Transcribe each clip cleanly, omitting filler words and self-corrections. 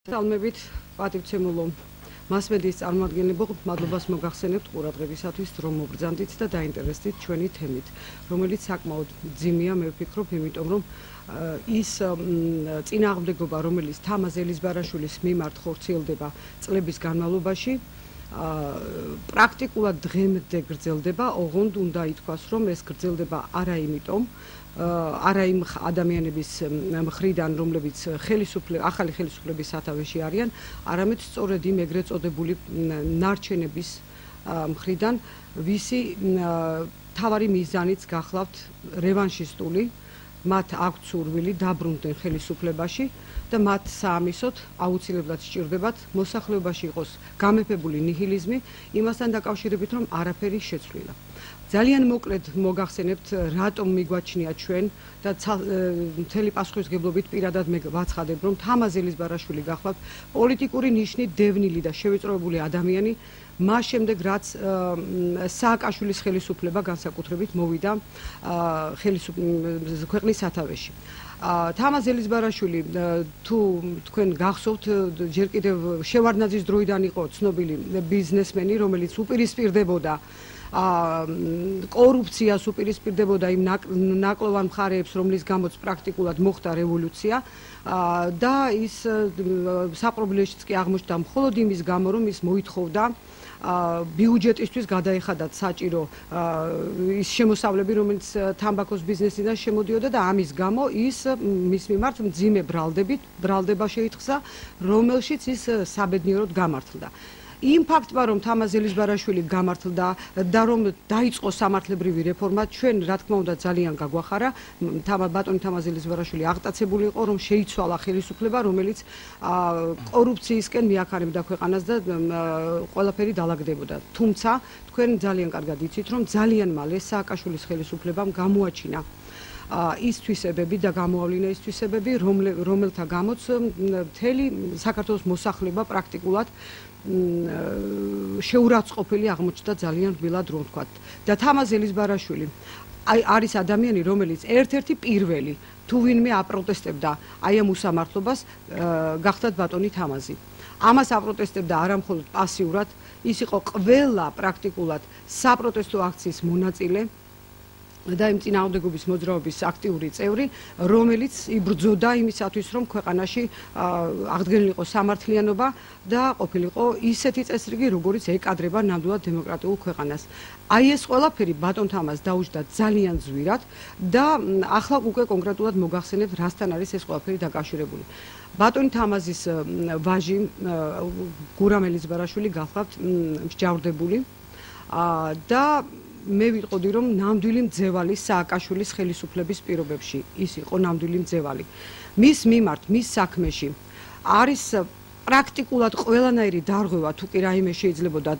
Salmebit პატივცემულო მასმედიის წარმომადგენლებო, მადლობას მოგახსენებთ ყურადღებისათვის, რომ მობრძანდით და დაინტერესდით ჩვენი თემით, რომელიც საკმაოდ ძიმეა, მე ვფიქრობ, იმიტომ რომ ის წინააღმდეგობა, რომელიც თამაზ ელიზბარაშვილის მიმართ ხორციელდება წლების განმავლობაში, პრაქტიკულად დღემდე გრძელდება, ოღონდ უნდა ითქვას, რომ ეს გრძელდება არა იმიტომ, არა იმ ადამიანების მხრიდან, რომლებიც ახალი ხელისუფლების სათავეში არიან, არამედ სწორედ იმ ეგრეთ წოდებული ნარჩენების მხრიდან, ვისი მთავარი მიზანიც გახლავთ რევანშისტული, მათ აქვთ სურვილი დაბრუნდნენ ხელისუფლებაში და მათ საამისოდ აუცილებლად სჭირდებათ მოსახლეობაში იყოს გამეფებული ნიჰილიზმი, იმასთან დაკავშირებით, რომ არაფერი შეცვლილა. ძალიან მოკლედ მოგახსენებთ, რატომ მიგვაჩნია ჩვენ და მთელი პასუხისმგებლობით პირადად მე ვაცხადებ, რომ თამაზ ელიზბარაშვილი გახლავთ პოლიტიკური ნიშნით დევნილი და შევიწროებული ადამიანი, მას შემდეგ რაც სააკაშვილის ხელისუფლება განსაკუთრებით მოვიდა ქვეყნის სათავეში. თამაზ ელიზბარაშვილი, თუ თქვენ გახსოვთ, ჯერ კიდევ შევარდნაძის დროიდან იყო ცნობილი ბიზნესმენი, რომელიც უპირისპირდებოდა კორუფციას, უპირისპირდებოდა იმ ნაკლოვან მხარეებს, რომლის გამოც პრაქტიკულად მოხდა რევოლუცია და ის საპრობლემოშიც კი აღმოჩნდა მხოლოდ იმის გამო, რომ ის მოითხოვდა ბიუჯეტისთვის გადაეხადათ საჭირო ის შემოსავლები, რომელიც თამბაქოს ბიზნესიდან შემოდიოდა და ამის გამო ის მის მიმართ მძიმე ბრალდება შეითხზა, რომელშიც ის საბედნიეროდ გამართლდა. იმ ფაქტმა, რომ თამაზ ელიზბარაშვილი გამართლდა და რომ დაიწყო სამართლებრივი რეფორმა, ჩვენ რა თქმა უნდა ძალიან გაგვახარა, ბატონი თამაზ ელიზბარაშვილი აღტაცებული იყო, რომ შეიცვალა ხელისუფლება, რომელიც კორუფციისკენ მიაქარებდა ქვეყანას და ყველაფერი დალაგდებოდა. თუმცა, თქვენ ძალიან კარგად იცით, რომ ძალიან მალე სააკაშვილის ხელისუფლებამ გამოაჩინა ის თვისებები და გამოავლინა ის თვისებები, რომელთა გამოც მთელი საქართველოს მოსახლეობა პრაქტიკულად შეურაცხყოფილი აღმოჩნდა ძალიან რბილად, რომ ვთქვათ. და თამაზ ელიზბარაშვილი არის ადამიანი, რომელიც ერთ-ერთი პირველი თუ ვინმე აპროტესტებდა აი ამ უსამართლობას, გახდათ ბატონი თამაზი. ამას აპროტესტებდა არა მხოლოდ პასიურად, ის იყო ყველა პრაქტიკულად საპროტესტო აქციის მონაწილე და იმ წინააღმდეგობის მოძრაობის აქტიური წევრი, რომელიც იბრძოდა იმისათვის, რომ ქვეყანაში აღდგენილიყო სამართლიანობა და ყოფილიყო ისეთი წესრიგი, როგორიც ეკადრება ნამდვილად დემოკრატიულ ქვეყანას. აი ეს ყველაფერი ბატონ თამაზს დაუჯდა ძალიან ძვირად და ახლა უკვე კონკრეტულად მოგახსენებთ, რასთან არის ეს ყველაფერი დაკავშირებული. ბატონი თამაზის ვაჟი გურამ ელიზბარაშვილი გახლავთ მსჯავრდებული და მე ვიტყოდი, რომ ნამდვილი მძევალი სააკაშვილის ხელისუფლების პირობებში ის იყო ნამდვილი მძევალი. მის მიმართ, მის საქმეში არის პრაქტიკულად ყველანაირი დარღვევა, თუ კი რაიმე შეიძლებოდა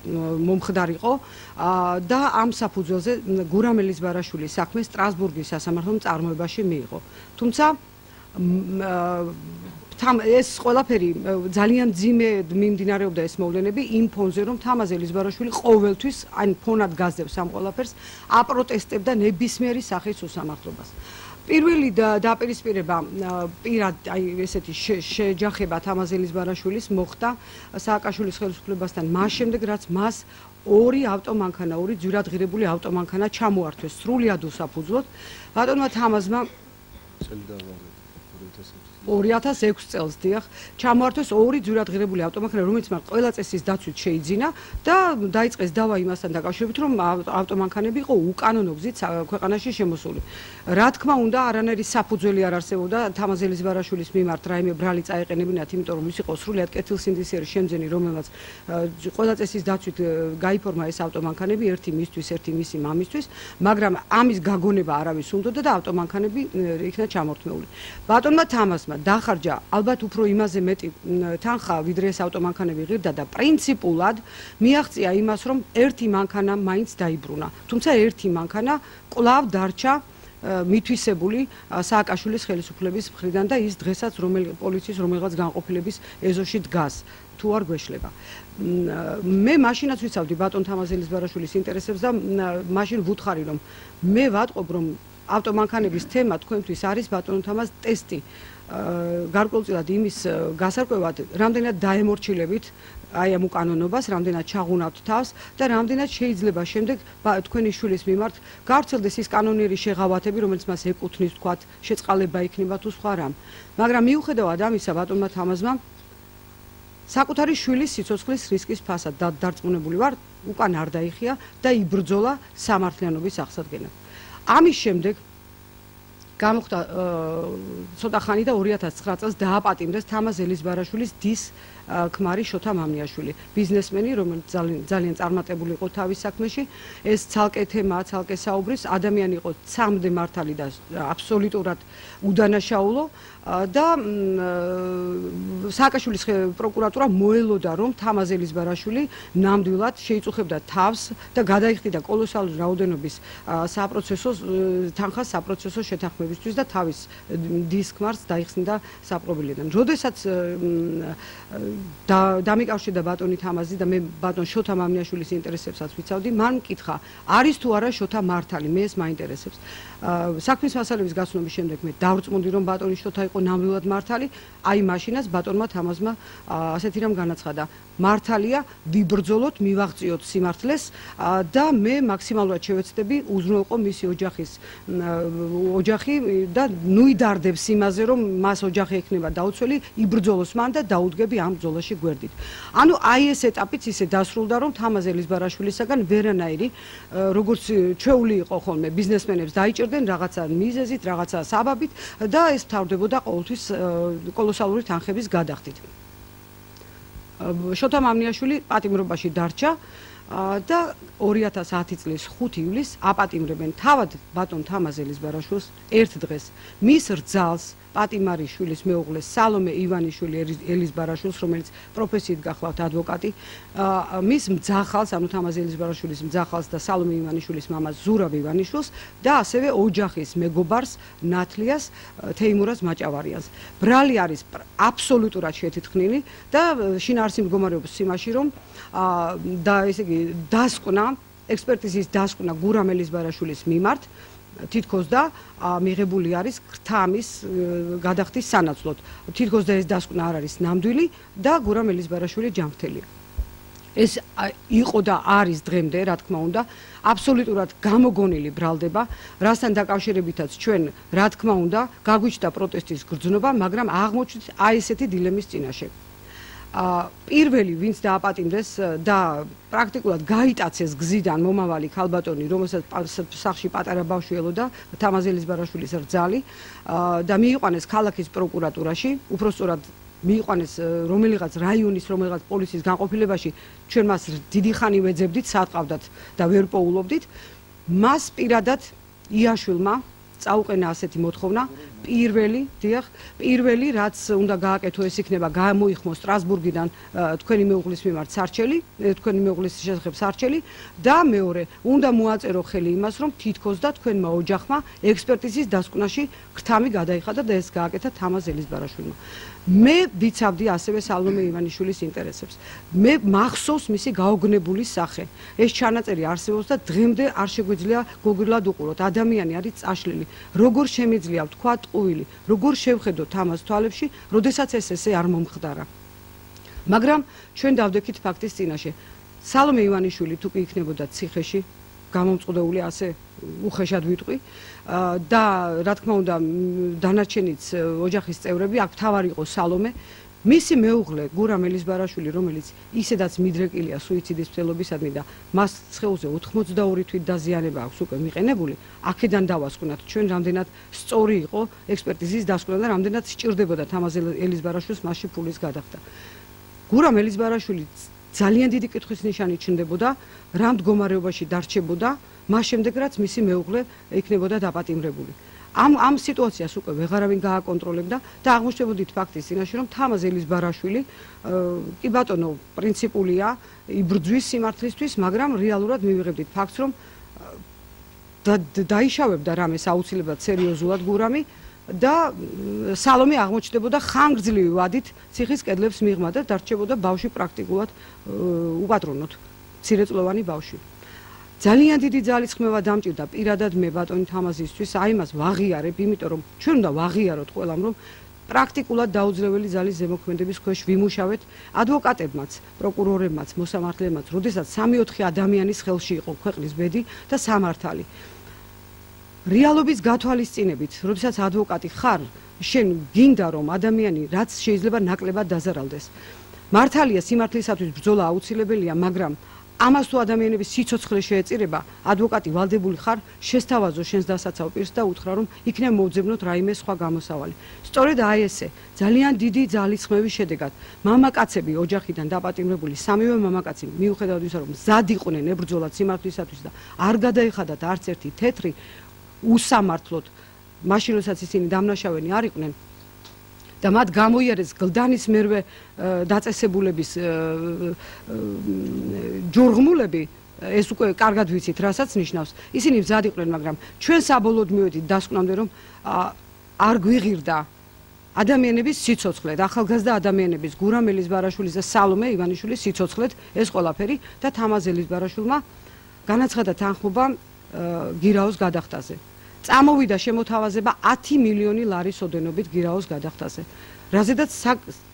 მომხდარიყო და ამ საფუძველზე გურამ ელიზბარაშვილის საქმე სტრასბურგის სასამართლომ წარმოებაში მიიღო. თუმცა ეს ყველაფერი ძალიან ძიმე მიმდინარეობდა ეს მოვლენები იმ ფონზე, რომ თამაზ ელიზბარაშვილი ყოველთვის ან ფონად გასდევს ამ ყველაფერს, აპროტესტებდა ნებისმიერი სახის უსამართლობას. პირველი დაპირისპირება პირად აი ესეთი შეჯახება თამაზ ელიზბარაშვილის მოხდა სააკაშვილის ხელისუფლებასთან მას შემდეგ, რაც მას ორი ძვირადღირებული ავტომანქანა ჩამოართვეს სრულიად უსაფუძვლოდ. ბატონმა თამაზმა 2006 წელს დიახ, ჩამოართვეს ორი ძვირადღირებული ავტომანქანა, რომელიც მას ყველა წესის დაცვით შეიძინა და დაიწყეს დავა იმასთან დაკავშირებით, რომ ავტომანქანები იყო უკანონო გზით ქვეყანაში შემოსული. რა თქმა უნდა, არანაირი საფუძველი არ არსებობდა თამაზ ელიზბარაშვილის მიმართ რაიმე ბრალი წაეყენებინათ, იმიტომ რომ ის იყო სრულიად კეთილსინდისიერი შემძენი, რომელმაც ყველა წესის დაცვით გაიფორმა ეს ავტომანქანები, ერთი მისთვის, ერთი მისი მამისთვის, მაგრამ ამის გაგონება არავის უნდოდა და ავტომანქანები იქნა ჩამორთმეული. ბატონმა თამაზმა დახარჯა ალბათ უფრო იმაზე მეტი თანხა, ვიდრე ეს ავტომანქანები ღირდა და პრინციპულად მიაღწია იმას, რომ ერთი მანქანა მაინც დაიბრუნა. თუმცა ერთი მანქანა კვლავ დარჩა მითვისებული სააკაშვილის ხელისუფლების მხრიდან და ის დღესაც პოლიციის რომელიღაც განყოფილების ეზოში დგას. თუ არ გვეშლება. მე მაშინაც ვიცავდი ბატონ თამაზ ელიზბარაშვილის ინტერესებს და მაშინ ვუთხარი, რომ მე ვატყობ, რომ ავტომანქანების თემა თქვენთვის არის ბატონ თამაზ ტესტი. გარკვეულწილად იმის გასარკვევად, რამდენად დაემორჩილებით აი ამ უკანონობას, რამდენად ჩაღუნავთ თავს და რამდენად შეიძლება შემდეგ თქვენი შვილის მიმართ გავრცელდეს ის კანონიერი შეღავათები, რომელიც მას ეკუთვნის, თქვათ, შეწყალება იქნება თუ სხვა რამ. მაგრამ მიუხედავად ამისა, ბატონმა თამაზმა საკუთარი შვილის სიცოცხლის რისკის ფასად დარწმუნებული ვარ, უკან არ დაიხია და იბრძოლა სამართლიანობის აღსადგენად. ამის შემდეგ გამოხდა ცოტა ხანი და 2009 წელს დააპატიმრეს თამაზ ელიზბარაშვილის დის ქმარი შოთა მამნიაშვილი, ბიზნესმენი, რომელიც ძალიან წარმატებული იყო თავის საქმეში. ეს ცალკე თემაა, ცალკე საუბრის, ადამიანი იყო ცამდე მართალი და აბსოლუტურად უდანაშაულო და სააკაშვილის პროკურატურა მოელოდა, რომ თამაზ ელიზბარაშვილი ნამდვილად შეიწუხებდა თავს და გადაიხდიდა კოლოსალური რაოდენობის საპროცესო თანხას საპროცესო შეთანხმებისთვის და თავის დის ქმარს დაიხსნიდა საპრობილიდან. როდესაც დამიკავშირდა ბატონი თამაზი და მე ბატონ შოთა მამნიაშვილის ინტერესებსაც ვიცავდი, მან მკითხა, არის თუ არა შოთა მართალი, მე ეს მაინტერესებს. საქმის მასალების გაცნობის შემდეგ მე დავრწმუნდი, რომ ბატონი შოთა იყო ნამდვილად მართალი, აი მაშინაც ბატონმა თამაზმა ასეთი რამ განაცხადა. მართალია, ვიბრძოლოთ, მივაღწიოთ სიმართლეს და მე მაქსიმალურად შევეცდები უზრუნველყო მისი ოჯახი და ნუიდარდებს იმაზე, რომ მას ოჯახი ექნება დაუცველი, იბრძოლოს მან და დაუდგები ამ ბრძოლაში გვერდით. ანუ აი ეს ეტაპიც ისე დასრულდა, რომ თამაზ ელიზბარაშვილისაგან ვერანაირი, როგორც ჩვეული იყო ხოლმე ბიზნესმენებს დაიჭირდნენ რაღაცა მიზეზით, რაღაცა საბაბით და ეს მთავრდებოდა ყოველთვის კოლოსალური თანხების გადახდით. შოთა მამნიაშვილი პატიმრობაში დარჩა და 2010 წლის 5 ივლისს აპატიმრებენ თავად ბატონ თამაზ ელიზბარაშვილს ერთ დღეს მის რძალს პატიმარი შვილის მეუღლეს სალომე ივანიშვილი ელიზბარაშვილს, რომელიც პროფესიით გახლავთ ადვოკატი, მის მძახალს, ანუ თამაზ ელიზბარაშვილის მძახალს და სალომე ივანიშვილის მამას ზურაბ ივანიშვილს და ასევე ოჯახის მეგობარს ნათლიას თეიმურაზ მაჭავარიანს. ბრალი არის აბსოლუტურად შეთითხნილი და შინაარსი მდგომარეობს იმაში, რომ და ესე იგი დასკვნა, ექსპერტიზის დასკვნა გურამ ელიზბარაშვილის მიმართ თითქოს და მიღებული არის ხრთამის გადახდის სანაცვლოდ. თითქოს და ეს დასკვნა არ არის ნამდვილი და გურამ ელიზბარაშვილი ჯანმრთელია. ეს იყო და არის დღემდე, რა თქმა უნდა, აბსოლუტურად გამოგონილი ბრალდება, რასთან დაკავშირებითაც ჩვენ, რა თქმა უნდა, გაგვიჩნდა პროტესტის გრძნობა, მაგრამ აღმოჩნდით აი ესეთი დილემის წინაშე. პირველი ვინც დააპატიმრეს და პრაქტიკულად გაიტაცეს გზიდან მომავალი ქალბატონი, რომელსაც სახლში პატარა ბავშვი ელოდა, თამაზ ელიზბარაშვილის რძალი და მიიყვანეს ქალაქის პროკურატურაში, უпростоრად მიიყვანეს რომელიღაც რაიონის, რომელიღაც პოლიციის განყოფილებაში, ჩვენ მას დიდი ხანი ვეძებდით, საწყავდათ და ვერ პოულობდით. მას პირადად იაშვილმა წაუყენა ასეთი მოთხოვნა, პირველი რაც უნდა გააკეთო, ეს იქნება გამოიხმო სტრასბურგიდან თქვენი მეუღლის მიმართ სარჩელი, თქვენი მეუღლის შესახებ სარჩელი და მეორე, უნდა მოაწერო ხელი იმას, რომ თითქოს და თქვენმა ოჯახმა ექსპერტიზის დასკვნაში ხრთამი გადაიხადა და ეს გააკეთა თამაზ ელიზბარაშვილმა. მე ვიცავდი ასევე სალომე ივანიშვილის ინტერესებს. მე მახსოვს მისი გაოგნებული სახე. ეს ჩანაწერი არსებობს და დღემდე არ შეგვიძლია გოგირლად უყუროთ. ადამიანი არის წაშლილი. როგორ შემიძლია ვთქვათ ყუილი, როგორ შევხედოთ ამას თვალებში, როდესაც ეს ესე არ მომხდარა. მაგრამ ჩვენ დავდექით ფაქტის წინაშე. სალომე ივანიშვილი თუ კი იქნებოდა ციხეში, გამომწყდეული ასე უხეშად ვიტყვი და რა თქმა უნდა დანარჩენიც ოჯახის წევრები, აქ თავარი იყო სალომე, მისი მეუღლე გურამ ელიზბარაშვილი, რომელიც ისედაც მიდრეკილია სუიციდის მცდელობისადმი და მას სხეულზე 82 თვით დაზიანება აქვს უკვე მიყენებული, აქედან დავასკვნათ ჩვენ რამდენად სწორი იყო ექსპერტიზის დასკვნა და რამდენად სჭირდებოდა თამაზ ელიზბარაშვილს მასში ფულის გადახდა. გურამ ელიზბარაშვილი ძალიან დიდი კითხვის ნიშანი ჩნდებოდა, რა მდგომარეობაში დარჩებოდა, მას შემდეგ რაც მისი მეუღლე იქნებოდა დაპატიმრებული. ამ სიტუაციას უკვე ვეღარავინ გააკონტროლებდა და აღმოჩნდებოდით ფაქტის წინაშე, რომ თამაზ ელიზბარაშვილი კი ბატონო პრინციპულია, იბრძვის სიმართლისთვის, მაგრამ რეალურად მივიღებდით ფაქტს, რომ დაიშავებდა რამეს აუცილებლად სერიოზულად გურამი და სალომე აღმოჩნდებოდა ხანგრძლივი ვადით ციხის კედლებს მიღმა და დარჩებოდა ბავშვი პრაქტიკულად უპატრონოდ, მცირეწლოვანი ბავშვი. ძალიან დიდი ძალისხმევა დამჭირდა პირადად მე ბატონი თამაზისთვის, აი მას ვაღიარებ, იმიტომ რომ ჩვენ უნდა ვაღიაროთ ყველამ, რომ პრაქტიკულად დაუძლეველი ძალის ზემოქმედების ქვეშ ვიმუშავეთ ადვოკატებმაც, პროკურორებმაც, მოსამართლეებმაც, როდესაც 3-4 ადამიანის ხელში იყო ქვეყნის ბედი და სამართალი. რეალობის გათვალისწინებით, როდესაც ადვოკატი ხარ, შენ გინდა რომ ადამიანი რაც შეიძლება ნაკლებად დაზარალდეს. მართალია სიმართლისათვის ბრძოლა აუცილებელია, მაგრამ ამას თუ ადამიანების სიცოცხლე შეეწირება, ადვოკატი ვალდებული ხარ შესთავაზო შენს დასაცავ პირს და უთხრა რომ იქნებ მოვძებნოთ რაიმე სხვა გამოსავალი. სწორედ აი ესე, ძალიან დიდი ძალისხმევის შედეგად მამაკაცები ოჯახიდან დაპატიმრებული, სამივე მამაკაცი მიუხედავად ისა რომ მზად იყვნენ ებრძოლათ სიმართლისათვის და არ გადაეხადათ არც ერთი თეთრი უსამართლოდ, მაშინ როდესაც ისინი დამნაშავენი არ იყვნენ და მათ გამოიარეს გლდანის მერვე დაწესებულების ჯურღმულები, ეს უკვე კარგად ვიცით, რასაც ნიშნავს. ისინი მზად იყვნენ, მაგრამ ჩვენ საბოლოოდ მივედით დასკვნამდე, რომ არ გვიღირდა ადამიანების სიცოცხლე, ახალგაზრდა ადამიანების, გურამ ელიზბარაშვილის და სალომე ივანიშვილის სიცოცხლეთ ეს ყველაფერი და თამაზ ელიზბარაშვილმა განაცხადა თანხმობა გირაოს გადახდაზე. წამოვიდა შემოთავაზება 10 მილიონი ლარის ოდენობით გირაოს გადახდაზე. რაზედაც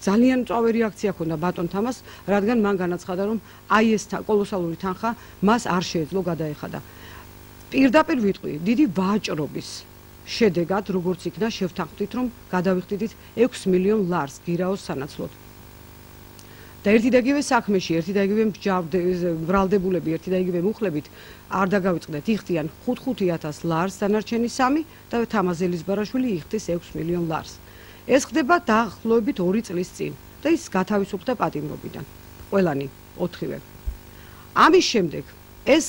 ძალიან მწვავე რეაქცია ჰქონდა ბატონ თამას, რადგან მან განაცხადა, რომ აი ეს კოლოსალური თანხა მას არ შეეძლო გადაეხადა. პირდაპირ ვიტყვი, დიდი ვაჭრობის შედეგად, როგორც იქნა, შევთანხმდით, რომ გადავიხდით 6 მილიონ ლარს გირაოს სანაცვლოდ. და ერთი და იგივე საქმეში, ერთი და იგივე ბრალდებულები, ერთი და იგივე მუხლებით არ დაგავიწყდეთ, იხდიან 5-5000 ლარს, დანარჩენი 3 და თამაზ ელიზბარაშვილი იხდის 6 მილიონ ლარს. ეს ხდება დაახლოებით 2 წლის წინ და ის გათავისუფლდა პატიმრობიდან. ყველანი 4-ვე. ამის შემდეგ ეს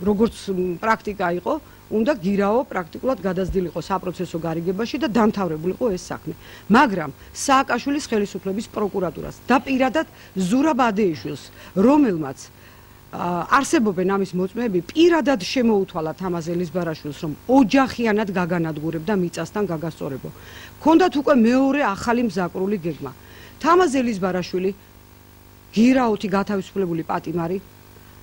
როგორც პრაქტიკა იყო, უნდა გირაო პრაქტიკულად გადაზრდილიყო საპროცესო გარიგებაში და დამთავრებულიყო ეს საქმე. მაგრამ სააკაშვილის ხელისუფლების პროკურატურას და პირადად ზურაბ ადეიშვილს, რომელმაც არსებობენ ამის მოწმეები, პირადად შემოუთვალა თამაზ ელიზბარაშვილს, რომ ოჯახიანად გაგანადგურებდა მიწასთან გაგასწორებო. ჰქონდათ უკვე მეორე ახალი მზაკრული გეგმა. თამაზ ელიზბარაშვილი გირაოთი გათავისუფლებული პატიმარი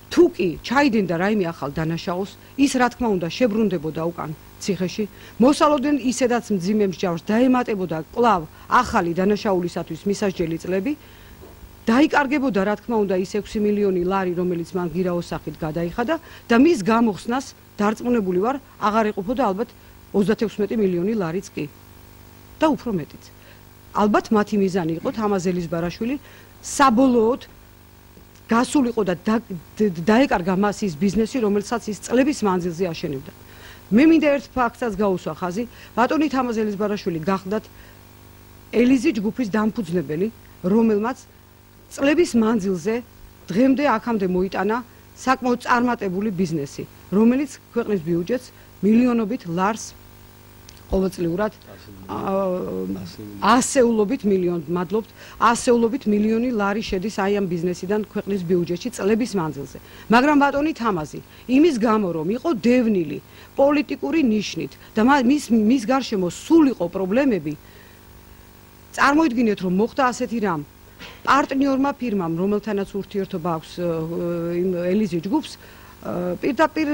თუ კი ჩაიდინდა რაიმე ახალ დანაშაულს, ის რა თქმა უნდა შებრუნდებოდა უკან ციხეში, მოსალოდნენ ისედაც მძიმე მსჯავრს, დაემატებოდა კვლავ ახალი დანაშაულისათვის მისასჯელი წლები, დაიკარგებოდა რა თქმა უნდა ის 6 მილიონი ლარი, რომელიც მან გირაოს სახით გადაიხადა და მის გამოხსნას დარწმუნებული ვარ, აღარ ეყოფოდა ალბათ 36 მილიონი ლარიც კი და უფრო მეტიც. ალბათ მათი მიზანი იყო თამაზ ელიზბარაშვილი საბოლოოდ გასულიყო და დაეკარგა მას ის ბიზნესი, რომელსაც ის წლების მანძილზე აშენებდა. მე მინდა ერთ ფაქტსაც გაუსვა ხაზი, ბატონი თამაზ ელიზბარაშვილი გახდათ ელიზი ჯგუფის დამფუძნებელი, რომელმაც წლების მანძილზე დღემდე აქამდე მოიტანა საკმაოდ წარმატებული ბიზნესი, რომელიც ქვეყნის ბიუჯეტს მილიონობით ლარს ყოველწლიურად ასეულობით მილიონი ლარი შედის აი ამ ბიზნესიდან ქვეყნის ბიუჯეტში წლების მანძილზე. მაგრამ ბატონი თამაზი იმის გამო რომ იყო დევნილი პოლიტიკური ნიშნით და მის გარშემო სულ იყო პრობლემები, წარმოიდგინეთ რომ მოხდა ასეთი რამ პარტნიორმა ფირმამ, რომელთანაც ურთიერთობა აქვს იმ ელიზი ჯგუფს, პირდაპირ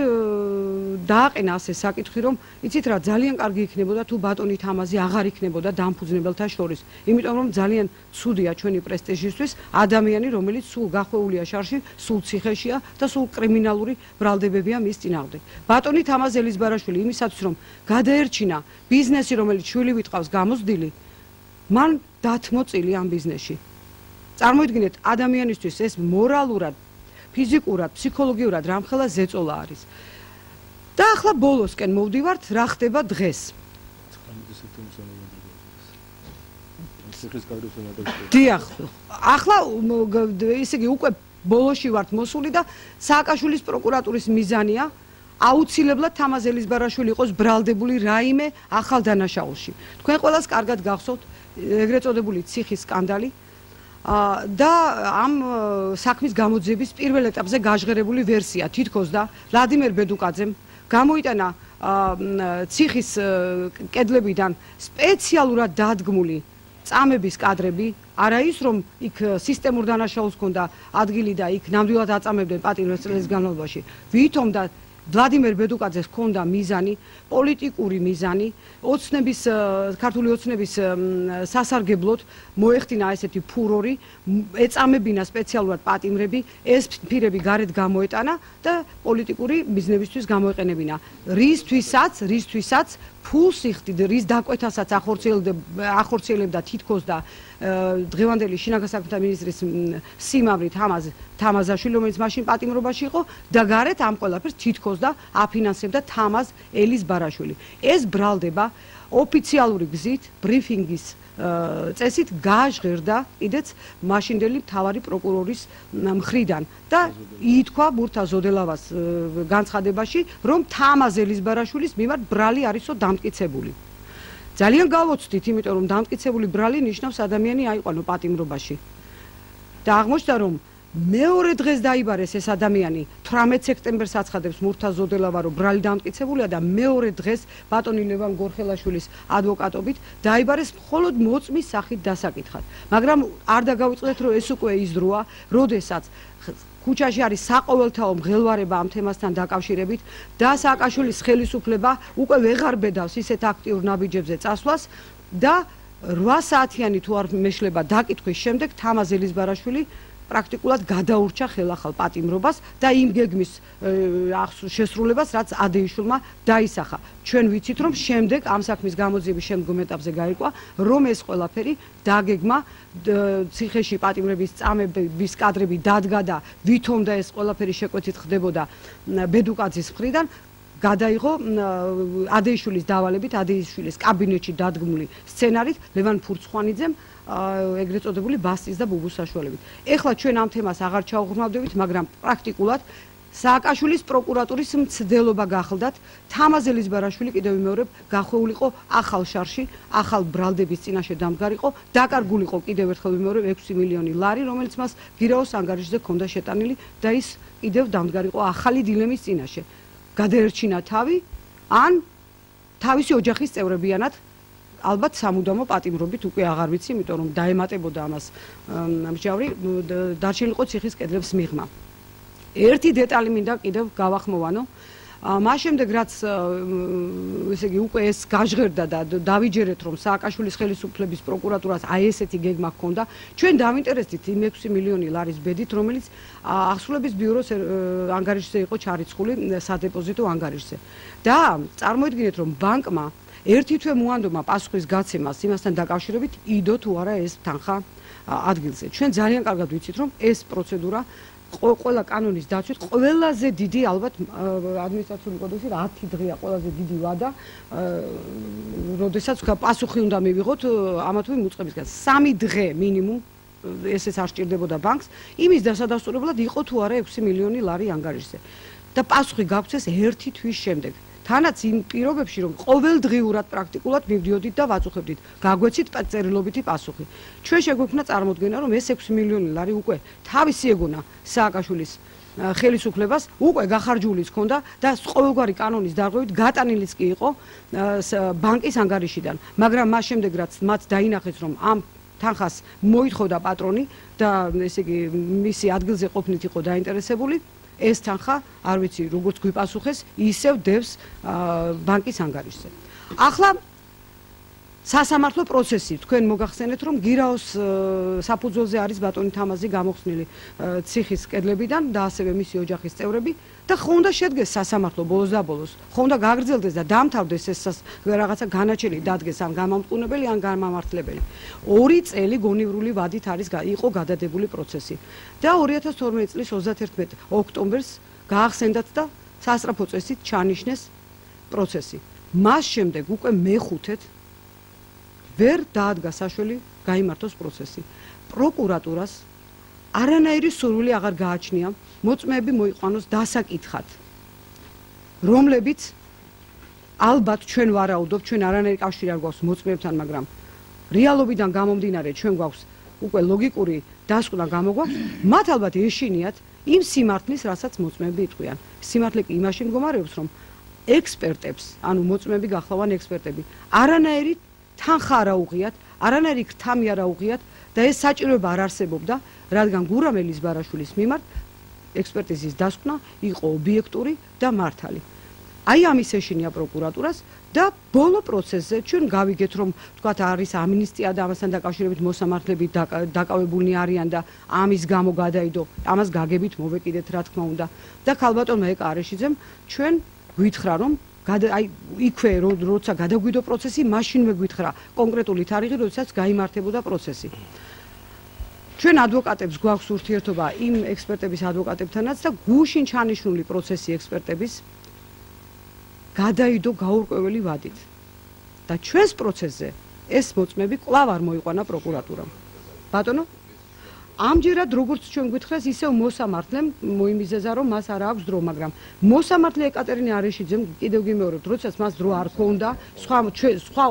დააყენა ასე საკითხი, რომ იცით რა, ძალიან კარგი იქნებოდა თუ ბატონი თამაზი აღარ იქნებოდა დამფუძნებელთა შორის, იმიტომ რომ ძალიან ცუდია ჩვენი პრესტიჟისთვის ადამიანი, რომელიც სულ გახვეულია შარში, სულ ციხეშია და სულ კრიმინალური ბრალდებებია მის წინააღმდეგ. ბატონი თამაზ ელიზბარაშვილი იმისათვის რომ გადაერჩინა ბიზნესი, რომელიც შვილივით ყავს გამოსდილი, მან დათმო წილი ამ ბიზნესში. წარმოიდგინეთ, ადამიანისთვის ეს მორალურად, ფიზიკურად, ფსიქოლოგიურად რამხელა ზეწოლა არის. და ახლა ბოლოსკენ მოვდივართ, რა ხდება დღეს. დიახ, ახლა ისე იგი უკვე ბოლოში ვართ მოსული და სააკაშვილის პროკურატურის მიზანია აუცილებლად თამაზ ელიზბარაშვილი იყოს ბრალდებული რაიმე ახალ დანაშაულში. თქვენ ყველას კარგად გახსოვთ ეგრეთ წოდებული ციხის სკანდალი და ამ საქმის გამოძიების პირველ ეტაპზე გაჟღერებული ვერსია თითქოს და ვლადიმერ ბედუკაძემ გამოიტანა ციხის კედლებიდან სპეციალურად დადგმული წამების კადრები, არა ის რომ იქ სისტემურ დანაშაულს ჰქონდა ადგილი და იქ ნამდვილად აწამებდნენ პატიმრებს წლების განმავლობაში, ვითომ და ვლადიმერ ბედუკაძეს ჰქონდა მიზანი, პოლიტიკური მიზანი, ქართული ოცნების სასარგებლოდ მოეხდინა ესეთი ფურორი, ეწამებინა სპეციალურად პატიმრები, ეს პირები გარეთ გამოეტანა და პოლიტიკური ბიზნესისთვის გამოეყენებინა. რისთვისაც ფულს იხდიდა, რის დაკვეთასაც ახორციელებდა თითქოს და დღევანდელი შინაგან საქმეთა მინისტრის სიმამრით თამაზაშვილი, რომელიც მაშინ პატიმრობაში იყო და გარეთ ამ ყველაფერს თითქოს და აფინანსებდა თამაზ ელიზბარაშვილი. ეს ბრალდება ოფიციალური გზით, ბრიფინგის წესით გააჟღერდა კიდეც მაშინდელი მთავარი პროკურორის მხრიდან და ითქვა ბურთა ზოდელავას განცხადებაში, რომ თამაზ ელიზბარაშვილის მიმართ ბრალი არისო დამტკიცებული. ძალიან გავოცდით, იმიტომ რომ დამტკიცებული ბრალი ნიშნავს ადამიანი აიყვანო პატიმრობაში. და აღმოჩნდა, რომ მეორე დღეს დაიბარეს ეს ადამიანი, 18 სექტემბერს აცხადებს მურთა ზოდელავა, რომ ბრალი დამტკიცებულია და მეორე დღეს ბატონი ლევან გორხელაშვილის ადვოკატობით დაიბარეს მხოლოდ მოწმის სახით დასაკითხად. მაგრამ არ დაგავიწყდეთ, რომ ეს უკვე ის დროა, როდესაც ქუჩაში არის საყოველთაო მღელვარება ამ თემასთან დაკავშირებით და სააკაშვილის ხელისუფლება უკვე ვეღარ ბედავს ისეთ აქტიურ ნაბიჯებზე წასვლას და 8 საათიანი თუ არ მეშლება დაკითხვის შემდეგ თამაზ ელიზბარაშვილი პრაქტიკულად გადაურჩა ხელახალ პატიმრობას და იმ გეგმის შესრულებას, რაც ადეიშვილმა დაისახა. ჩვენ ვიცით, რომ შემდეგ ამ საქმის გამოძიების შემდგომ ეტაპზე გაირკვა, რომ ეს ყველაფერი დაგეგმა ციხეში პატიმრების წამების კადრები დადგა და ვითომ და ეს ყველაფერი შეკვეთით ხდებოდა ბედუკაძის მხრიდან, გადაიღო ადეიშვილის დავალებით, ადეიშვილის კაბინეტში დადგმული სცენარით ლევან ფურცხვანიძემ ეგრეთ წოდებული ბასტის და ბუბუს საშუალებით. ეხლა ჩვენ ამ თემას აღარ ჩავღრმავდებით, მაგრამ პრაქტიკულად სააკაშვილის პროკურატურის მცდელობა გახლდათ, თამაზ ელიზბარაშვილი კიდევ ვიმეორებ, გახვეულიყო ახალ შარში, ახალ ბრალდების წინაშე დამდგარიყო, დაკარგულიყო კიდევ ერთხელ ვიმეორებ 6 მილიონი ლარი, რომელიც მას გირაოს ანგარიშზე ჰქონდა შეტანილი და ის კიდევ დამდგარიყო ახალი დილემის წინაშე. გადაერჩინა თავი, ან თავისი ოჯახის წევრებიანად ალბათ სამუდამო პატიმრობით უკვე აღარ ვიცი, იმიტომ რომ დაემატებოდა ამას მსჯავრი, დარჩენილიყო ციხის კედლებს მიღმა. ერთი დეტალი მინდა კიდევ გავახმოვანო. მას შემდეგ რაც ესე იგი უკვე ეს გაჟღერდა და დავიჯერეთ, რომ სააკაშვილის ხელისუფლების პროკურატურას აი ესეთი გეგმა ჰქონდა, ჩვენ დავინტერესდით იმ 6 მილიონი ლარის ბედით, რომელიც აღსრულების ბიუროს ანგარიშზე იყო ჩარიცხული სადეპოზიტო ანგარიშზე. და წარმოიდგინეთ, რომ ბანკმა ერთი თვე მოანდომა პასუხის გაცემას იმასთან დაკავშირებით, იდო თუ არა ეს თანხა ადგილზე. ჩვენ ძალიან კარგად ვიცით, რომ ეს პროცედურა ყველა კანონის დაცვით ყველაზე დიდი ალბათ ადმინისტრაციული კოდექსში 10 დღეა ყველაზე დიდი ვადა, როდესაც პასუხი უნდა მივიღოთ ამა თუ იმ უწყებისგან. 3 დღე მინიმუმ ესეც არ სჭირდებოდა ბანკს, იმის დასადასტურებლად იყო თუ არა 6 მილიონი ლარი ანგარიშზე. და პასუხი გაგვცეს ერთი თვის შემდეგ. თანაც იმ პირობებში, რომ ყოველდღიურად პრაქტიკულად მივდიოდით და ვაწუხებდით, გაგვეცით წერილობითი პასუხი. ჩვენ შეგვექმნა წარმოდგენა, რომ ეს 6 მილიონი ლარი უკვე თავისი ეგონა სააკაშვილის ხელისუფლებას, უკვე გახარჯულიც ჰქონდა და ყოველგვარი კანონის დარღვევით გატანილიც კი იყო ბანკის ანგარიშიდან. მაგრამ მას შემდეგ რაც მათ დაინახეს, რომ ამ თანხას მოითხოვდა პატრონი და ესე იგი მისი ადგილზე ყოფნით იყო დაინტერესებული, ეს თანხა, არ ვიცი, როგორც გვიპასუხეს, ისევ დევს ბანკის ანგარიშზე. ახლა სასამართლო პროცესი, თქვენ მოგახსენეთ, რომ გირაოს საფუძველზე არის ბატონი თამაზი გამოხსნილი ციხის კედლებიდან და ასევე მისი ოჯახის წევრები და ხონდა შედგეს სასამართლო ბოლოს და ბოლოს. ხონდა გაგრძელდეს და დამთავრდეს ეს რაღაცა განაჩენი დადგეს ან გამამტყუნებელი ან გამამართლებელი. 2 წელი გონივრული ვადით იყო გადადებული პროცესი. და 2012 წლის 31 ოქტომბერს გაახსენდათ და სასწრაფო წესით ჩანიშნეს პროცესი. მას შემდეგ უკვე მეხუთედ ვერ დაადგა საშველი გაიმართოს პროცესი. პროკურატურას არანაირი სურვილი აღარ გააჩნია მოწმეები მოიყვანოს დასაკითხად, რომლებიც ალბათ ჩვენ ვარაუდობთ, ჩვენ არანაირი კავშირი არ გვაქვს მოწმეებთან, მაგრამ რეალობიდან გამომდინარე ჩვენ გვაქვს უკვე ლოგიკური დასკვნა გამოგვაქვს, მათ ალბათ ეშინიათ იმ სიმართლის, რასაც მოწმეები იტყვიან. სიმართლე კი იმაში მდგომარეობს, რომ ექსპერტებს, ანუ მოწმეები გახლავან ექსპერტები, არანაირი თანხა არ აუღიათ, არანაირი ქთამი არ აუღიათ და ეს საჭიროება არ არსებობდა, რადგან გურამ ელიზბარაშვილის მიმართ ექსპერტიზის დასკვნა იყო ობიექტური და მართალი. აი ამის ეშინია პროკურატურას და ბოლო პროცესზე ჩვენ გავიგეთ რომ თქვათ არის ამინისტია და ამასთან დაკავშირებით მოსამართლეები დაკავებულნი არიან და ამის გამო გადაიდო ამას გაგებით მოვეკიდეთ რა თქმა უნდა და ქალბატონმა ეკარეშიძემ ჩვენ გვითხრა რომ აი იქვე როცა გადაგვიდო პროცესი მაშინვე გვითხრა კონკრეტული თარიღი როდესაც გაიმართებოდა პროცესი ჩვენ ადვოკატებს გვაქვს ურთიერთობა იმ ექსპერტების ადვოკატებთანაც და გუშინ ჩანიშნული პროცესი ექსპერტების გადაიდო გაურკვეველი ვადით და ჩვენს პროცესზე ეს მოწმები კვლავ არ მოიყვანა პროკურატურამ. ბატონო, ამჯერად როგორც ჩვენ გვითხრეს, ისევ მოსამართლემ მოიმიზეზა რომ მას არ აქვს დრო, მაგრამ მოსამართლე ეკატერინე არეშიძემ კიდევ გიმეორებთ, როდესაც მას დრო არ ჰქონდა,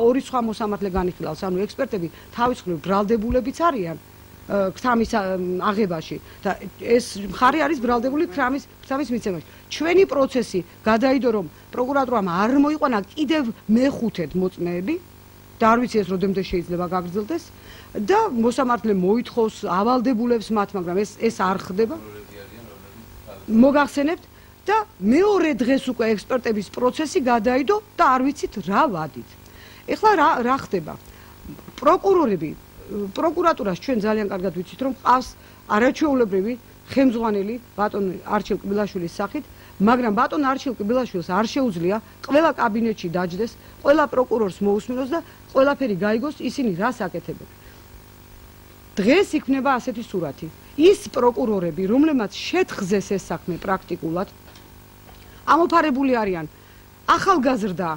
ორი სხვა მოსამართლე განიხილავს, ანუ ექსპერტები თავისუფლად ბრალდებულებიც არიან. ქრთამის აღებაში და ეს მხარე არის ბრალდებული ქრთამის მიცემაში. ჩვენი პროცესი გადაიდო რომ პროკურატურამ არ მოიყვანა კიდევ მეხუთედ მოწმეები და არ ვიცი ეს რამდენამდე შეიძლება გაგრძელდეს და მოსამართლე მოითხოვს ავალდებულებს მათ, მაგრამ ეს არ ხდება. მოგახსენებთ და მეორე დღეს უკვე ექსპერტების პროცესი გადაიდო და არ ვიცით რა ვადით. ეხლა რა ხდება? პროკურატურას ჩვენ ძალიან კარგად ვიცით რომ ყავს არაჩვეულებრივი ხელმძღვანელი ბატონ არჩილ კბილაშვილის სახით, მაგრამ ბატონ არჩილ კბილაშვილს არ შეუძლია ყველა კაბინეტში დაჯდეს, ყველა პროკურორს მოусმინოს და ყველაფერი გაიგოს ისინი რას აკეთებენ. დღეს იქნება ასეთი სურათი. ის პროკურორები, რომლებმაც შეთხზეს ეს საქმე პრაქტიკულად, ამოფარებული არიან ახალგაზრდა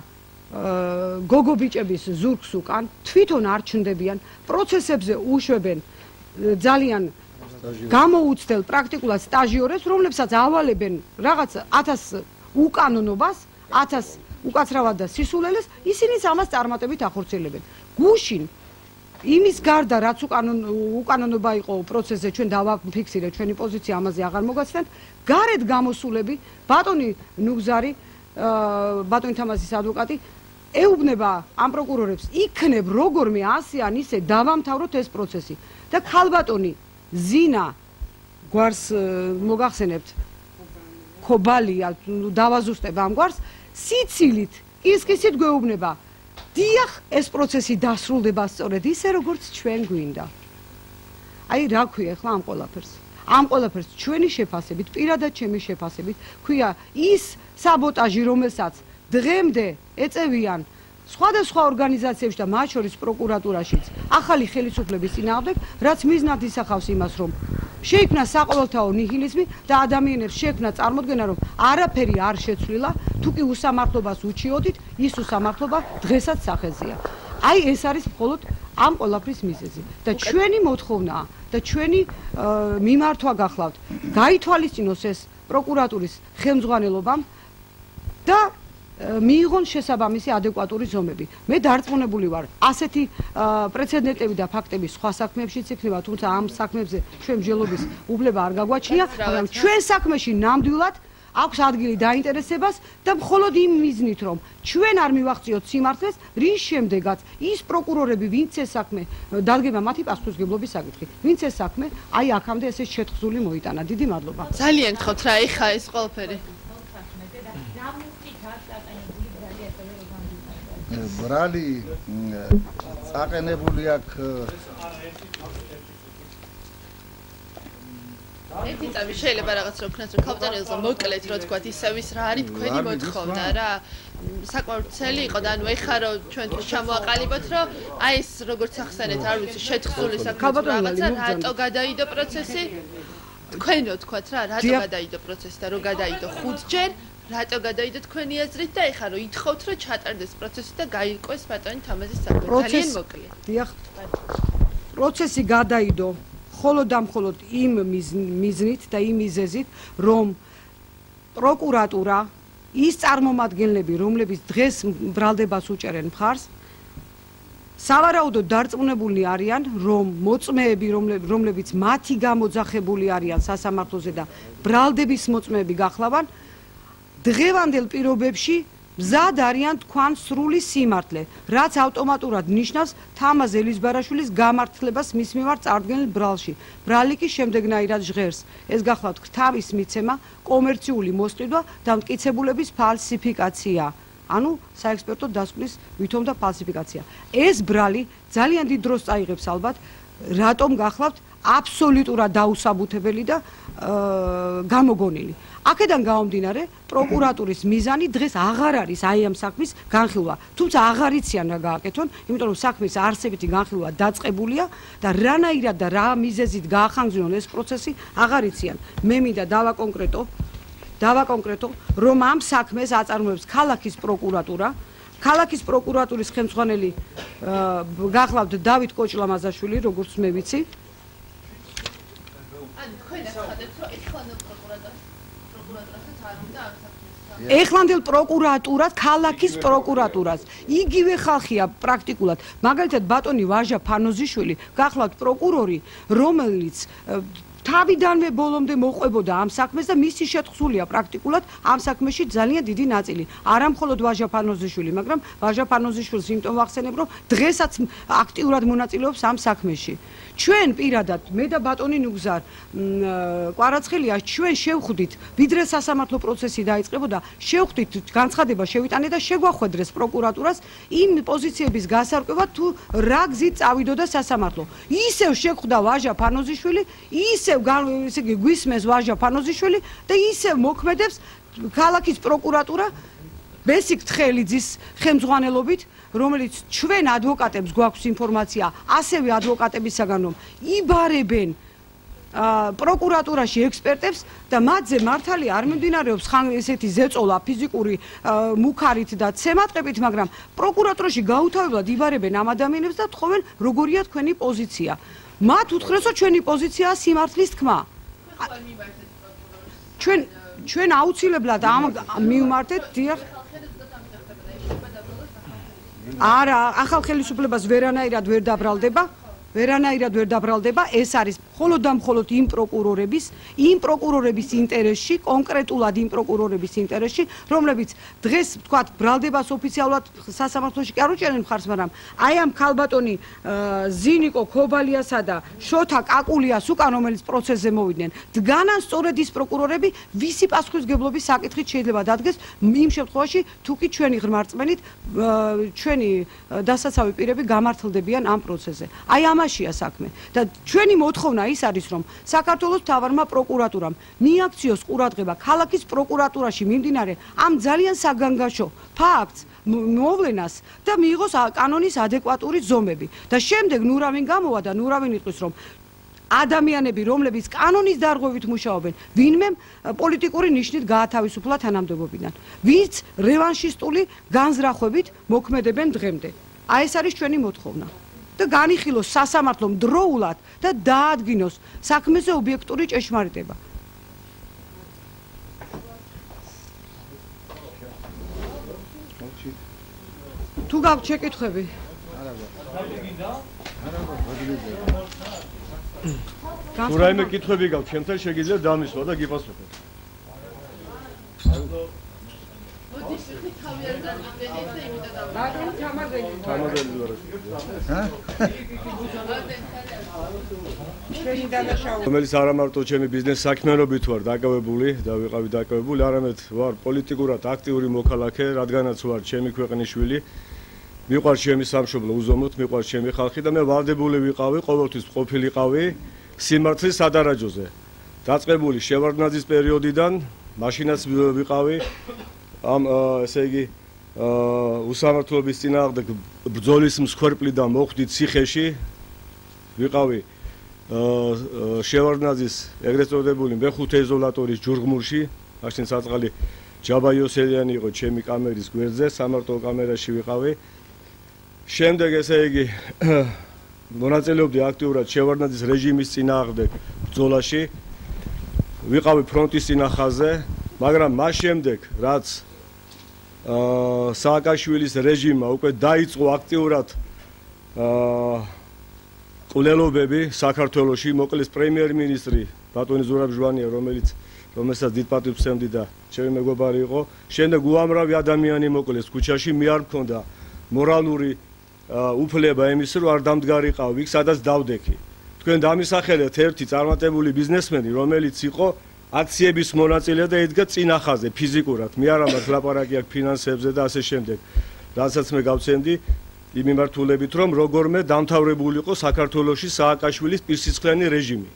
გოგობიჭების ზურგს უკან, თვითონ არ ჩნდებიან, პროცესებზე უშვებენ ძალიან გამოუცდელ პრაქტიკულად სტაჟიორებს, რომლებსაც ავალებენ რაღაც 1000 უკანონობას, 1000 უკაცრავად და სისულელეს, ისინიც ამას წარმატებით ახორციელებენ. გუშინ იმის გარდა რაც უკანონობა იყო პროცესზე ჩვენ დავაფიქსირეთ ჩვენი პოზიცია ამაზე აღარ მოგაცნეთ, გარეთ გამოსულები ბატონი ნუგზარი, ბატონი თამაზის ადვოკატი ეუბნება ამ პროკურორებს იქნებ როგორმე ასე ან ისე დავამთავროთ ეს პროცესი და ქალბატონი ზინა გვარს მოგახსენებთ ქობალია დავაზუსტებ ამ გვარს სიცილით კისკისით გვეუბნება დიახ ეს პროცესი დასრულდება სწორედ ისე როგორც ჩვენ გვინდა. აი რა ქვია ახლა ამ ყველაფერს ჩვენი შეფასებით, პირადად ჩემი შეფასებით, ქვია ის საბოტაჟი, რომელსაც დღემდე ეწევიან სხვადასხვა ორგანიზაციებში და მათ შორის პროკურატურაშიც ახალი ხელისუფლების წინააღმდეგ, რაც მიზნად ისახავს იმას, რომ შეიქმნა საყოველთაო ნიჰილიზმი და ადამიანებს შეექმნა წარმოდგენა, რომ არაფერი არ შეცვლილა, თუ კი უსამართლობას უჩიოდით, ის უსამართლობა დღესაც სახეზეა. აი ეს არის მხოლოდ ამ ყველაფრის მიზეზი და ჩვენი მოთხოვნაა და ჩვენი მიმართვა გახლავთ გაითვალისწინოს ეს პროკურატურის ხელმძღვანელობამ და მიიღონ შესაბამისი ადეკვატური ზომები. მე დარწმუნებული ვარ, ასეთი პრეცედენტები და ფაქტები სხვა საქმეებშიც იქნება, თუმცა ამ საქმეებზე ჩვენ მსჯელობის უფლება არ გაგვაჩნია, მაგრამ ჩვენ საქმეში ნამდვილად აქვს ადგილი დაინტერესებას და მხოლოდ იმ მიზნით, რომ ჩვენ არ მივახციოთ სიმართლეს, რის შემდეგაც ის პროკურორები, ვინც ეს საქმე დადგება მათი პასუხისმგებლობის საკითხი, ვინც ეს საქმე აი აქამდე ესე შეთხზული მოიტანა. დიდი მადლობა. ძალიან გთხოვთ რა ეხა ეს ყველაფერი. ბრალი წაყენებული აქვს ერთი წამი შეიძლება რაღაც რო ქნას რო ქალბატონელზე მოკლედ რო თქვა ისევის რა არის თქვენი მოთხოვნა რა საკმაოდ ცელი იყო და ანუ ეხა რო ჩვენ ჩამოაყალიბოთ რომ აი ეს როგორც ახსენეთ არ ვიცი შეთხზული საქმე რაღაცა რატო გადაიდო პროცესი თქვენო თქვათ რა რატო გადაიდო პროცესი და რო გადაიდო 5 ჯერ რატო გადაიდო თქვენი აზრით და ეხა რო ითხოვთ რომ ჩატარდეს პროცესი და გაიყვეს ბატონი თამაზის საქმე ძალიან მოკლედ დიახ პროცესი გადაიდო მხოლოდ და მხოლოდ იმ მიზნით და იმ მიზეზით, რომ პროკურატურა ის წარმომადგენლები, რომლებიც დღეს ბრალდებას უჭერენ მხარს, სავარაუდოდ დარწმუნებულნი არიან, რომ მოწმეები, რომლებიც მათი გამოძახებული არიან სასამართლოზე და ბრალდების მოწმეები გახლავან, დღევანდელ პირობებში მზად არიან თქვენ სრული სიმართლე, რაც ავტომატურად ნიშნავს თამაზ ელიზბარაშვილის გამართლებას მის მიმართ წარდგენილ ბრალში. ბრალი კი შემდეგნაირად ჟღერს. ეს გახლავთ ქთავის მიცემა, კომერციული მოსყიდვა და მტკიცებულების ფალსიფიკაცია. ანუ საექსპერტო დასკვნის ვითომ და ფალსიფიკაცია. ეს ბრალი ძალიან დიდ დროს წაიღებს ალბათ, რატომ გახლავთ აბსოლუტურად დაუსაბუთებელი და გამოგონილი. აქედან გამომდინარე, პროკურატურის მიზანი დღეს აღარ არის აი ამ საქმის განხილვა. თუმცა აღარ იციან რა გააკეთონ, იმიტომ რომ საქმის არსებითი განხილვა დაწყებულია და რანაირად და რა მიზეზით გაახანგრძლიონ ეს პროცესი აღარ იციან. მე მინდა დავაკონკრეტო, რომ ამ საქმეს აწარმოებს ქალაქის პროკურატურა. ქალაქის პროკურატურის ხელმძღვანელი გახლავთ დავით კოჭლამაზაშვილი, როგორც მე ვიცი. ეხლანდელ პროკურატურას, ქალაქის პროკურატურას. იგივე ხალხია პრაქტიკულად. მაგალითად ბატონი ვაჟა ფანოზიშვილი, გახლავთ პროკურორი, რომელიც თავიდანვე ბოლომდე მოყვებოდა ამ საქმეს და მისი შეთხზულია პრაქტიკულად ამ საქმეში ძალიან დიდი ნაწილი. არა მხოლოდ ვაჟა ფანოზიშვილი, მაგრამ ვაჟა ფანოზიშვილს იმიტომ ვახსენებ, რომ დღესაც აქტიურად მონაწილეობს ამ საქმეში. ჩვენ პირადად, მე და ბატონი ნუგზარ კვარაცხელია, ჩვენ შევხვდით, ვიდრე სასამართლო პროცესი დაიწყებოდა, შევხვდით განცხადება შევიტანე და შეგვახვედრეს პროკურატურას იმ პოზიციების გასარკვევა თუ რა გზით წავიდოდა სასამართლო. ისევ შეხვდა ვაჟა ფანოზიშვილი, ისევ ესე იგი გვისმენს ვაჟა ფანოზიშვილი და ისევ მოქმედებს ქალაქის პროკურატურა ბესიკ თხელიძის ხელმძღვანელობით, რომელიც ჩვენ ადვოკატებს გვაქვს ინფორმაცია, ასევე ადვოკატებისაგან რომ იბარებენ პროკურატურაში ექსპერტებს და მათზე მართალი არ მიმდინარეობს ხან ესეთი ზეწოლა ფიზიკური მუქარით და ცემატყებით, მაგრამ პროკურატურაში გაუთავებლად იბარებენ ამ ადამიანებს და თხოვენ როგორია თქვენი პოზიცია. მათ უთხრეს რომ ჩვენი პოზიციაა სიმართლის თქმა. ჩვენ აუცილებლად ამ მივმართეთ დიახ. არა, ახალ ხელისუფლებას ვერანაირად ვერ დაბრალდება, ეს არის მხოლოდ და მხოლოდ იმ პროკურორების ინტერესში, კონკრეტულად იმ პროკურორების ინტერესში, რომლებიც დღეს თქვათ ბრალდებას ოფიციალურად სასამართლოში კი არ უჭერენ მხარს, მაგრამ აი ამ ქალბატონი ზინიკო ქობალიასა და შოთა კაკულიას უკან, რომელიც პროცესზე მოვიდნენ, დგანან სწორედ ის პროკურორები, ვისი პასუხისმგებლობის საკითხით შეიძლება დადგეს იმ შემთხვევაში, თუ კი ჩვენი ღრმარწმენით ჩვენი დასაცავი პირები გამართლდებიან ამ პროცესზე. აი ამაშია საქმე და ჩვენი მოთხოვნა ის არის, რომ საქართველოს მთავარმა პროკურატურამ მიაქციოს ყურადღება ქალაქის პროკურატურაში მიმდინარე ამ ძალიან საგანგაშო ფაქტს მოვლენას და მიიღოს კანონის ადეკვატური ზომები და შემდეგ ნურავინ გამოვა და ნურავინ იტყვის, რომ ადამიანები, რომლებიც კანონის დარღვევით მუშაობენ, ვინმე პოლიტიკური ნიშნით გაათავისუფლა თანამდებობიდან, ვინც რევანშისტული განზრახვებით მოქმედებენ დღემდე. აი ეს არის ჩვენი მოთხოვნა. და განიხილოს სასამართლომ დროულად და დაადგინოს საქმეზე ობიექტური ჭეშმარიტება. თუ გაქვთ შეკითხვები? თუ რაიმე კითხვები გაქვთ, ჩემთან შეგიძლიათ დამისვა და გიპასუხოთ. რომელიც არა მარტო ჩემი ბიზნეს საქმიანობით ვარ დაკავებული და ვიყავი დაკავებული, არამედ ვარ პოლიტიკურად აქტიური მოქალაქე, რადგანაც ვარ ჩემი ქვეყნის შვილი. მიყვარს ჩემი სამშობლო უზომოდ, მიყვარს ჩემი ხალხი და მე ვალდებული ვიყავი, ყოველთვის ყოფილიყავი სიმართლის სადარაჯოზე. დაწყებული შევარდნაძის პერიოდიდან, მაშინაც ვიყავი ამ ესე იგი უსამართლობის წინააღმდეგ ბრძოლის მსხვერპლიდან მოხვდით ციხეში, ვიყავი შევარდნაძის ეგრეთ წოდებული მეხუთე იზოლატორის ჯურგმურში, მაშინ საწყალი ჯაბა იოსელიანი იყო ჩემი კამერის გვერდზე, სამარტო კამერაში ვიყავი. შემდეგ ესე იგი მონაწილეობდი აქტიურად შევარდნაძის რეჟიმის წინააღმდეგ ბრძოლაში, ვიყავი ფრონტის წინახაზე, მაგრამ მას შემდეგ რაც სააკაშვილის რეჟიმმა უკვე დაიწყო აქტიურად ყვლელობები საქართველოში, მოკლეს პრემიერ-მინისტრი ბატონი ზურაბ ჟვანია, რომელიც რომელსაც დიდ პატივს ვცემდი და ჩემი მეგობარი იყო. შემდეგ უამრავი ადამიანი მოკლეს ქუჩაში, მე არ მქონდა მორალური უფლება იმის, რომ არ დამდგარიყავ იქ, სადაც დავდექი. თქვენ დამისახელეთ ერთი წარმატებული ბიზნესმენი, რომელიც იყო აქციების მონაწილე და ედგა წინახაზე ფიზიკურად. მე არ ამბობ ლაპარაკი აქვს ფინანსებზე და ასე შემდეგ. რასაც მე გავცემდი იმ მიმართულებით, რომ როგორმე დამთავრებული იყო საქართველოში სააკაშვილის პირსიცხლიანი რეჟიმი.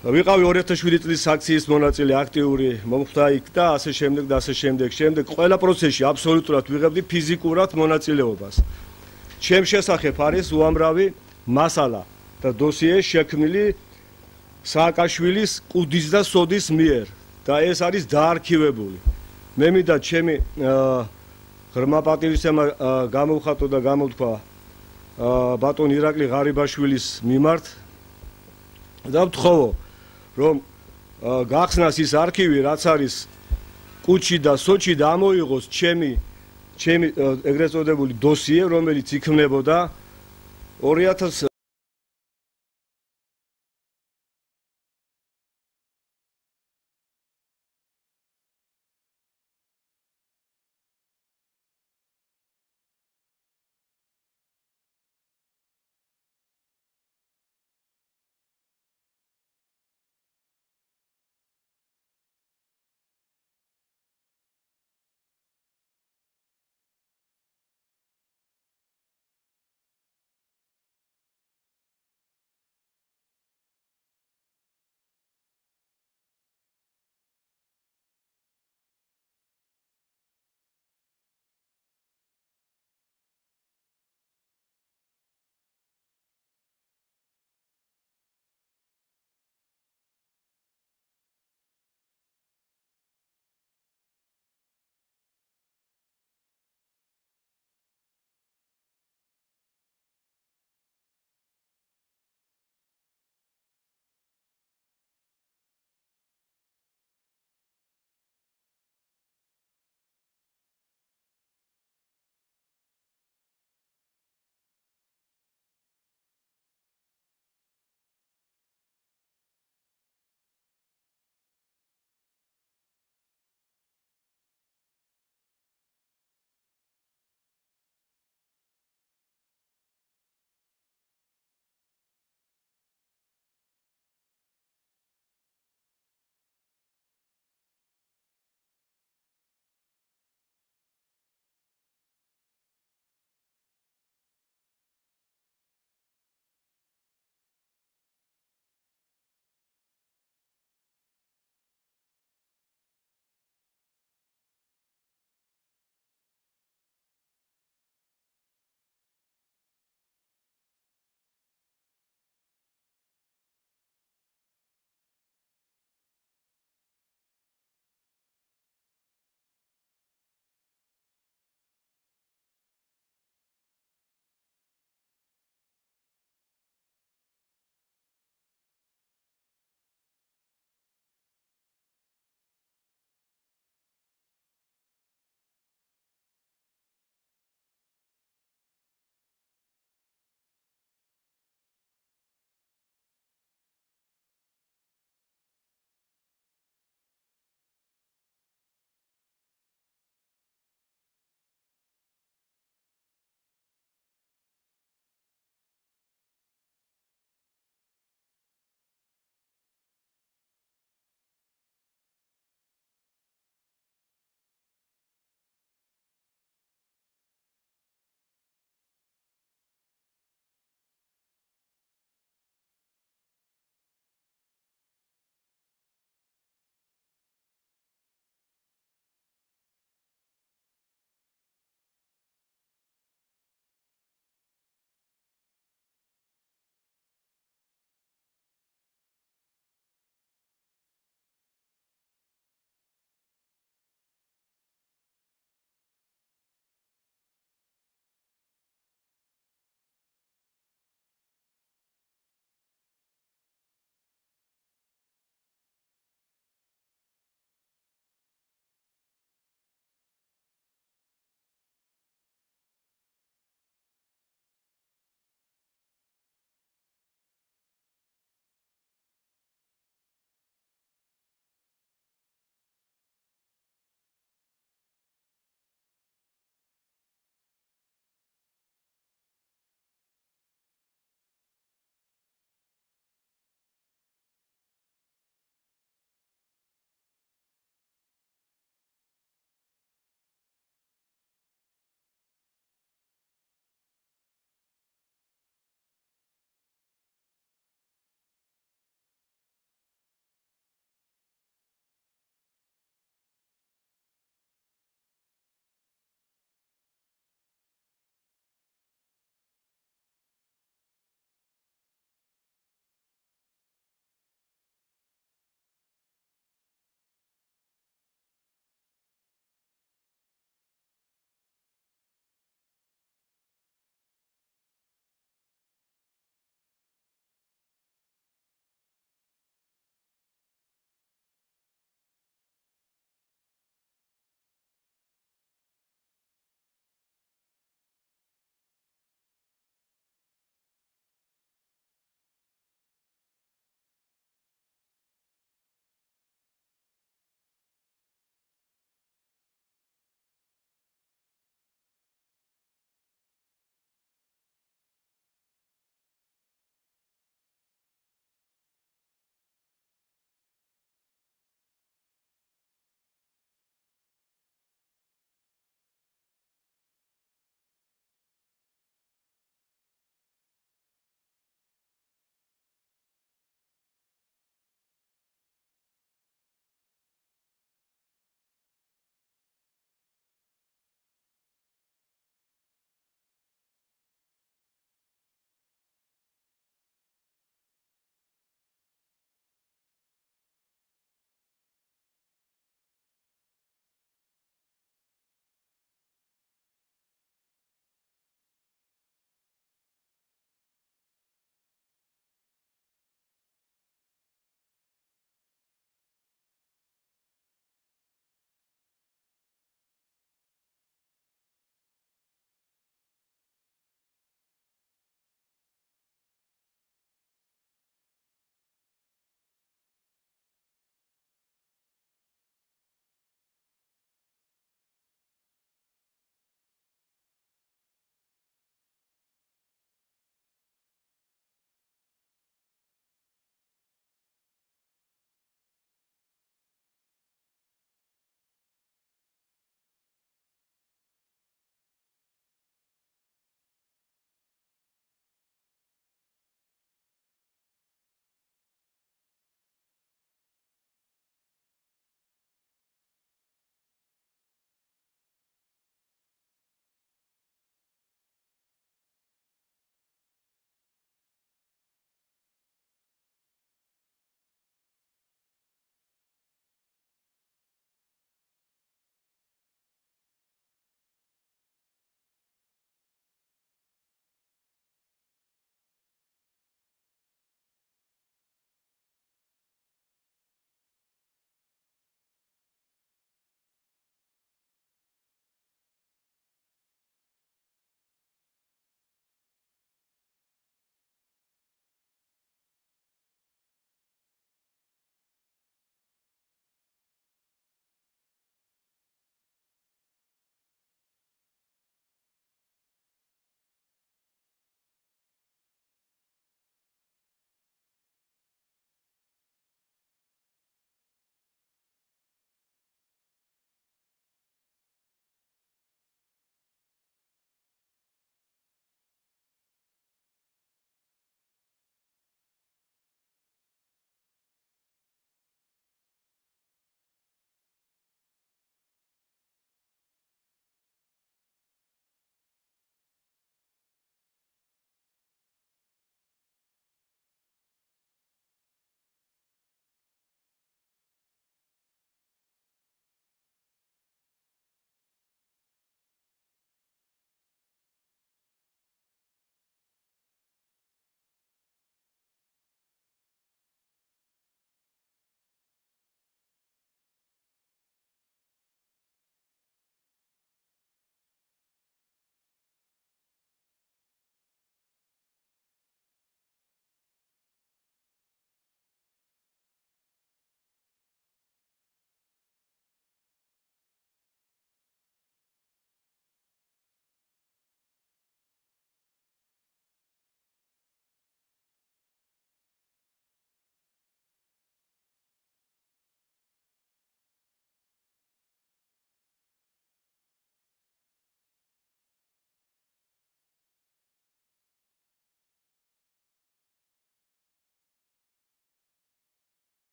ვიყავი 2007 წლის აქციის მონაწილე, აქტიური მომხდა იქ და ასე შემდეგ და ასე შემდეგ. შემდეგ ყველა პროცესში აბსოლუტურად ვიღებდი ფიზიკურად მონაწილეობას. ჩემ შესახებ არის უამრავი მასალა და დოსიე შექმნილი სააკაშვილის კუდის და სოდის მიერ და ეს არის დაარქივებული. მე მინდა ჩემი ღრმა პატივისცემა გამოვხატო და გამოვთქვა ბატონ ირაკლი ღარიბაშვილის მიმართ და ვთხოვო რომ გახსნას ის არქივი რაც არის კუჩი და სოჩი და ამოიღოს ჩემი ეგრეთ წოდებული დოსიე რომელიც იქმნებოდა 2000